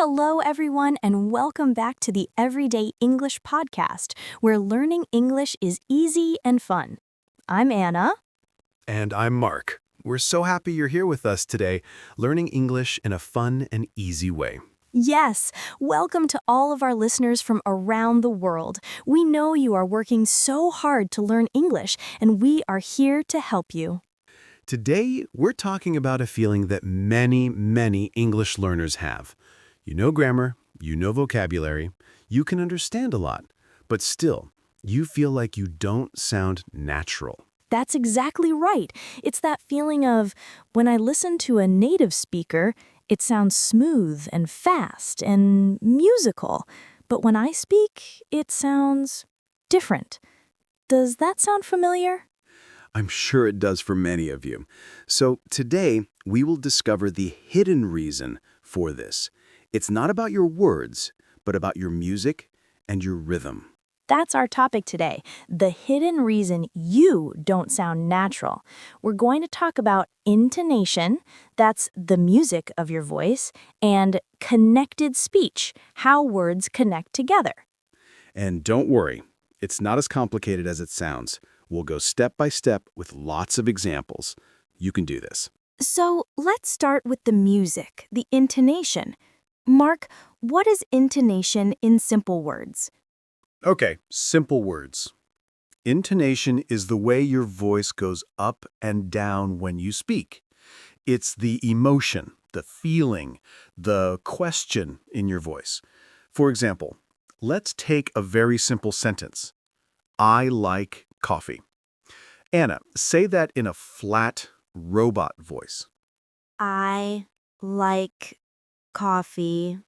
Hello, everyone, and welcome back to the Everyday English podcast, where learning English is easy and fun. I'm Anna. And I'm Mark. We're so happy you're here with us today, learning English in a fun and easy way. Yes, welcome to all of our listeners from around the world. We know you are working so hard to learn English, and we are here to help you. Today, we're talking about a feeling that many English learners have. You know grammar, you know vocabulary, you can understand a lot, but still, you feel like you don't sound natural. That's exactly right. It's that feeling of when I listen to a native speaker, it sounds smooth and fast and musical. But when I speak, it sounds different. Does that sound familiar? I'm sure it does for many of you. So today, we will discover the hidden reason for this. It's not about your words, but about your music and your rhythm. That's our topic today, the hidden reason you don't sound natural. We're going to talk about intonation, that's the music of your voice, and connected speech, how words connect together. And don't worry, it's not as complicated as it sounds. We'll go step by step with lots of examples. You can do this. So let's start with the music, the intonation. Mark, what is intonation in simple words? Okay, simple words. Intonation is the way your voice goes up and down when you speak. It's the emotion, the feeling, the question in your voice. For example, let's take a very simple sentence. I like coffee. Anna, say that in a flat, robot voice. I like coffee.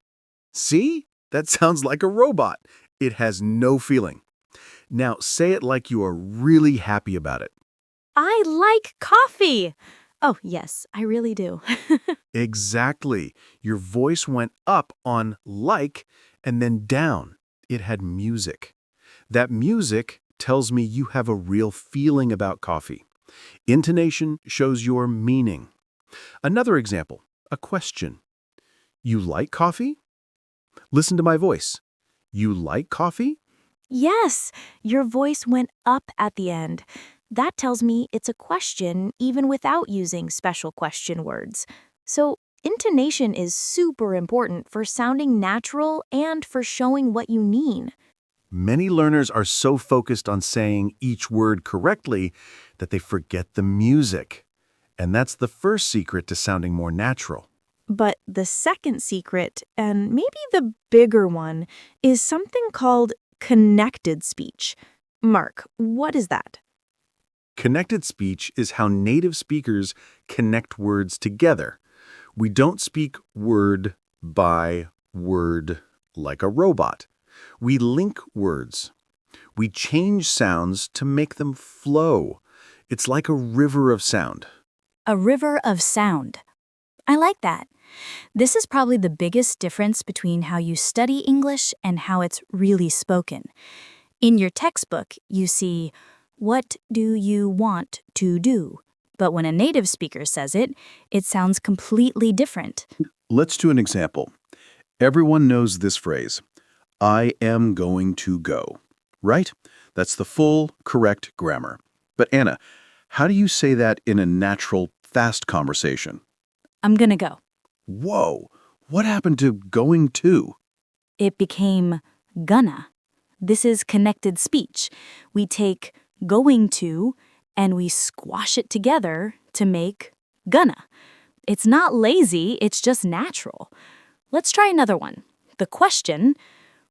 See? That sounds like a robot. It has no feeling. Now say it like you are really happy about it. I like coffee. Oh, yes, I really do. Exactly. Your voice went up on like and then down. It had music. That music tells me you have a real feeling about coffee. Intonation shows your meaning. Another example, a question. You like coffee? Listen to my voice. You like coffee? Yes, your voice went up at the end. That tells me it's a question even without using special question words. So, intonation is super important for sounding natural and for showing what you mean. Many learners are so focused on saying each word correctly that they forget the music. And that's the first secret to sounding more natural. But the second secret, and maybe the bigger one, is something called connected speech. Mark, what is that? Connected speech is how native speakers connect words together. We don't speak word by word like a robot. We link words. We change sounds to make them flow. It's like a river of sound. A river of sound. I like that. This is probably the biggest difference between how you study English and how it's really spoken. In your textbook, you see, "What do you want to do?" But when a native speaker says it, it sounds completely different. Let's do an example. Everyone knows this phrase, I am going to go, right? That's the full, correct grammar. But Anna, how do you say that in a natural, fast conversation? I'm gonna go. Whoa, what happened to going to? It became gonna. This is connected speech. We take going to and we squash it together to make gonna. It's not lazy, it's just natural. Let's try another one. The question,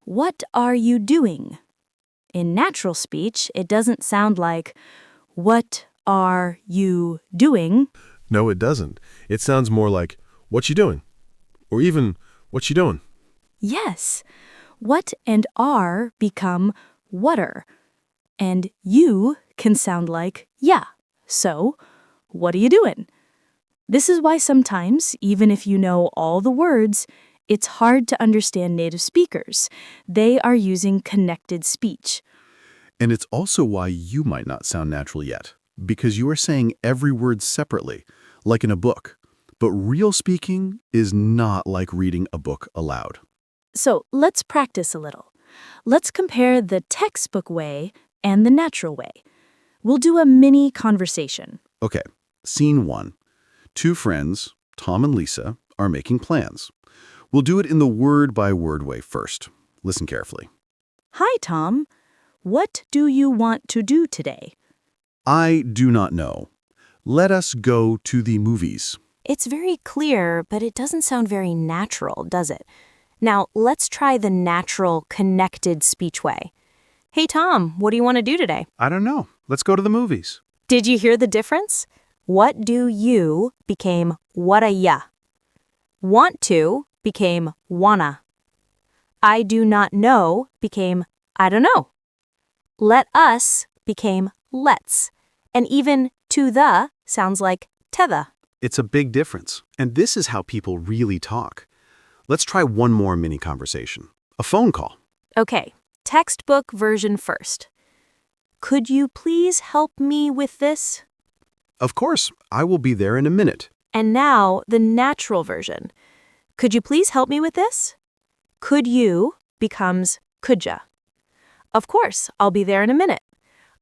what are you doing? In natural speech, it doesn't sound like, what are you doing? No, it doesn't. It sounds more like, what you doing? Or even, what you doing? Yes. What and are become whatter. And you can sound like yeah. So, what are you doing? This is why sometimes, even if you know all the words, it's hard to understand native speakers. They are using connected speech. And it's also why you might not sound natural yet, because you are saying every word separately, like in a book. But real speaking is not like reading a book aloud. So let's practice a little. Let's compare the textbook way and the natural way. We'll do a mini conversation. Okay, scene 1. Two friends, Tom and Lisa, are making plans. We'll do it in the word-by-word way first. Listen carefully. Hi, Tom. What do you want to do today? I do not know. Let us go to the movies. It's very clear, but it doesn't sound very natural, does it? Now, let's try the natural, connected speech way. Hey, Tom, what do you want to do today? I don't know. Let's go to the movies. Did you hear the difference? What do you became what a ya. Want to became wanna. I do not know became I don't know. Let us became let's. And even to the sounds like tether. It's a big difference. And this is how people really talk. Let's try one more mini conversation. A phone call. Okay, textbook version first. Could you please help me with this? Of course, I will be there in a minute. And now the natural version. Could you please help me with this? Could you becomes could ya. Of course, I'll be there in a minute.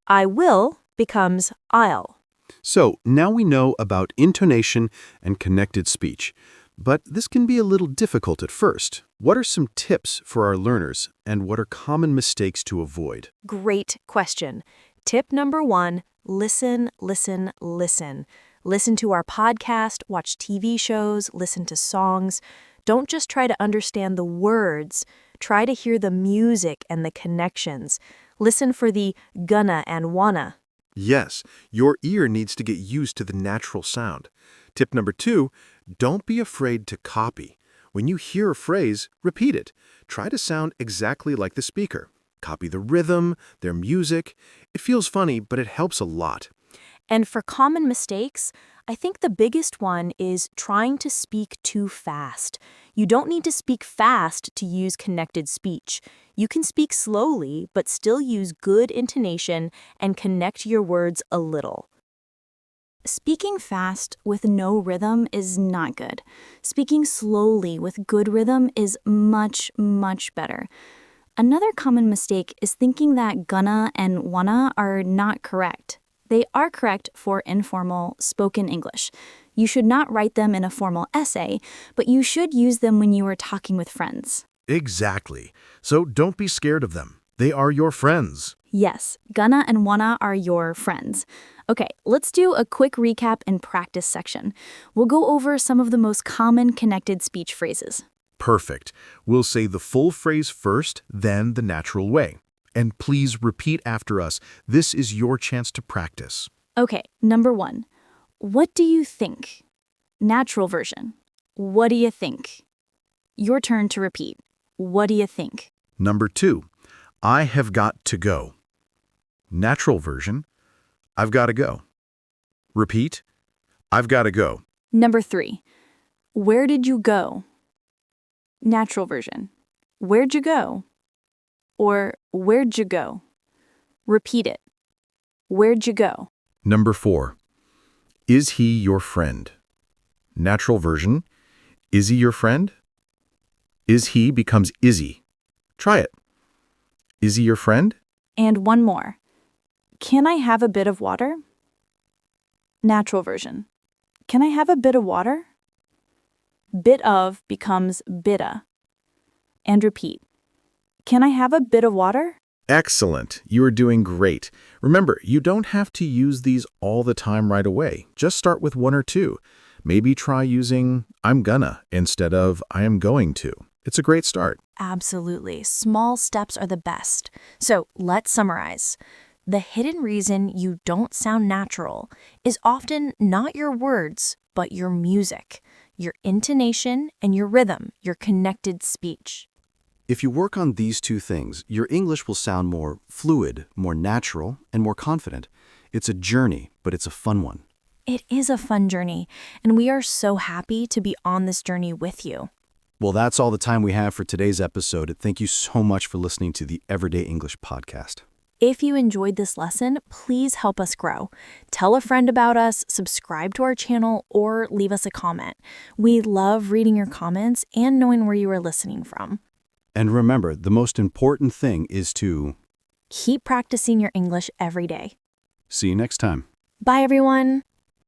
I will becomes I'll. So now we know about intonation and connected speech. But this can be a little difficult at first. What are some tips for our learners, and what are common mistakes to avoid? Great question. Tip number 1, listen, listen, listen. Listen to our podcast, watch TV shows, listen to songs. Don't just try to understand the words. Try to hear the music and the connections. Listen for the gonna and wanna. Yes, your ear needs to get used to the natural sound. Tip number 2, don't be afraid to copy. When you hear a phrase, repeat it. Try to sound exactly like the speaker. Copy the rhythm, their music. It feels funny, but it helps a lot. And for common mistakes, I think the biggest one is trying to speak too fast. You don't need to speak fast to use connected speech. You can speak slowly, but still use good intonation and connect your words a little. Speaking fast with no rhythm is not good. Speaking slowly with good rhythm is much, much better. Another common mistake is thinking that gonna and wanna are not correct. They are correct for informal spoken English. You should not write them in a formal essay, but you should use them when you are talking with friends. Exactly. So don't be scared of them. They are your friends. Yes, gonna and wanna are your friends. Okay, let's do a quick recap and practice section. We'll go over some of the most common connected speech phrases. Perfect. We'll say the full phrase first, then the natural way. And please repeat after us. This is your chance to practice. Okay, number 1. What do you think? Natural version. What do you think? Your turn to repeat. What do you think? Number 2, I have got to go. Natural version, I've got to go. Repeat, I've got to go. Number 3. Where did you go? Natural version. Where'd you go? Or where'd you go? Repeat it. Where'd you go? Number 4, is he your friend? Natural version, is he your friend? Is he becomes isy. Try it. Is he your friend? And one more. Can I have a bit of water? Natural version. Can I have a bit of water? Bit of becomes bitta. And repeat. Can I have a bit of water? Excellent. You are doing great. Remember, you don't have to use these all the time right away. Just start with 1 or 2. Maybe try using I'm gonna instead of I am going to. It's a great start. Absolutely. Small steps are the best. So let's summarize. The hidden reason you don't sound natural is often not your words, but your music, your intonation, and your rhythm, your connected speech. If you work on these 2 things, your English will sound more fluid, more natural, and more confident. It's a journey, but it's a fun one. It is a fun journey, and we are so happy to be on this journey with you. Well, that's all the time we have for today's episode. Thank you so much for listening to the Everyday English podcast. If you enjoyed this lesson, please help us grow. Tell a friend about us, subscribe to our channel, or leave us a comment. We love reading your comments and knowing where you are listening from. And remember, the most important thing is to Keep practicing your English every day. see you next time. Bye, everyone.